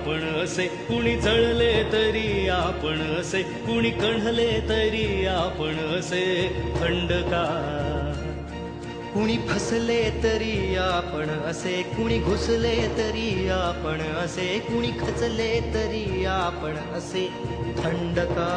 आपण असे, कुणी जळले तरी आपण असे, कुणी कण्हले तरी आपण असे थंड का. कुणी फसले तरी आपण असे, कुणी घुसले तरी आपण असे, कुणी खचले तरी आपण असे थंड का.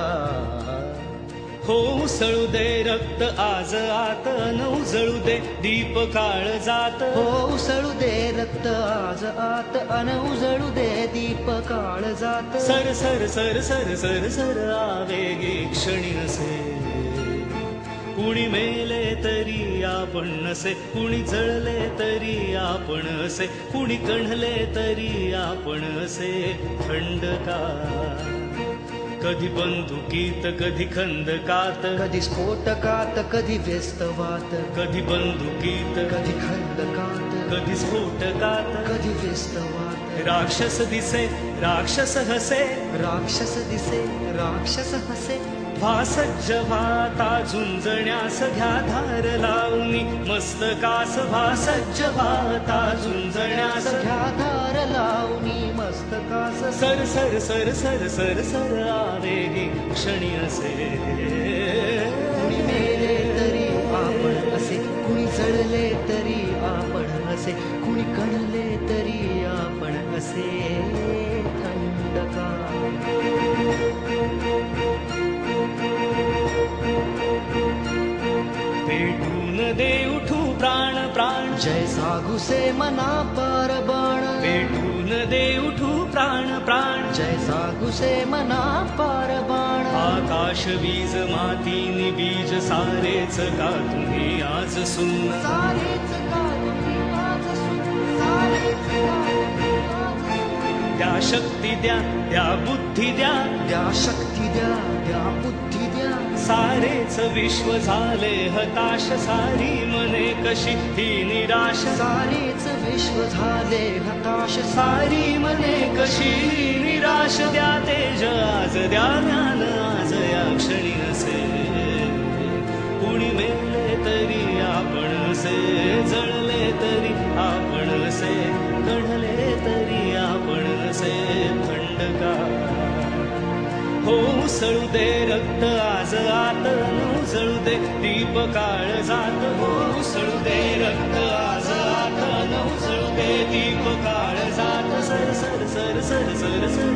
हो उसळू दे रक्त आज आत, न उजळू दे दीप काळ जात. हो उसळू दे रक्त आज आत, अन उजळू दे दीप काळ जात. सर सर सर सर सर सर आवेगी क्षणी असे, कुणी मेले तरी आपण नसे, कुणी जळले तरी आपण असे, कुणी कण्हले तरी आपण असे थंड का. कधी बंदुकीत कधी खंदकात, कधी स्फोटकात कधी व्यस्तवात, कधी बंदुकीत कधी खंदकात कधी स्फोटकात, कधी व्यस्तवात. राक्षस दिसे राक्षस हसे, राक्षस दिसे राक्षस हसे. भासज्ज भाता झुंजण्यास घ्या धार लावणी मस्तकास, भासज्ज भाता झुंजण्यास घ्या धार लावणी मस्तकास. सर सर सर सर सर सर आवेगी क्षणी असे. कुणी मेले तरी आपण असे, कुणी जळले तरी आपण असे, कुणी कणले तरी आपण असे थंड का. पेटून दे उठू प्राण प्राण, जैसा घुसे मना पार बाण. पेटून दे उठू प्राण प्राण, जैसा घुसे मना पार बाण. आकाश वीज मातीनी बीज सारेच का तुम्ही आज सुन्न. सारेच का तुम्ही आज सुन्न, सारेच का तुम्ही आज सुन्न. द्या शक्ती द्या द्या बुद्धी द्या, द्या शक्ती द्या द्या बुद्धी द्या. सारेच विश्व झाले हताश, सारी मने कशी ही निराश. सारेच विश्व झाले हताश, सारी मने कशी ही निराश. द्या तेज आज द्या ज्ञान आज या क्षणी असे, कुणी मेले तरी आपण असे, जळले तरी आपण असे, कण्हले तरी आपण असे थंड का. हो उसळू दे रक्त आज आत, न उजळू दे दीप काळ जात. हो उसळू दे रक्त आज आत, न उजळू दे दीप काळ जात. सर सर सर सर सर सर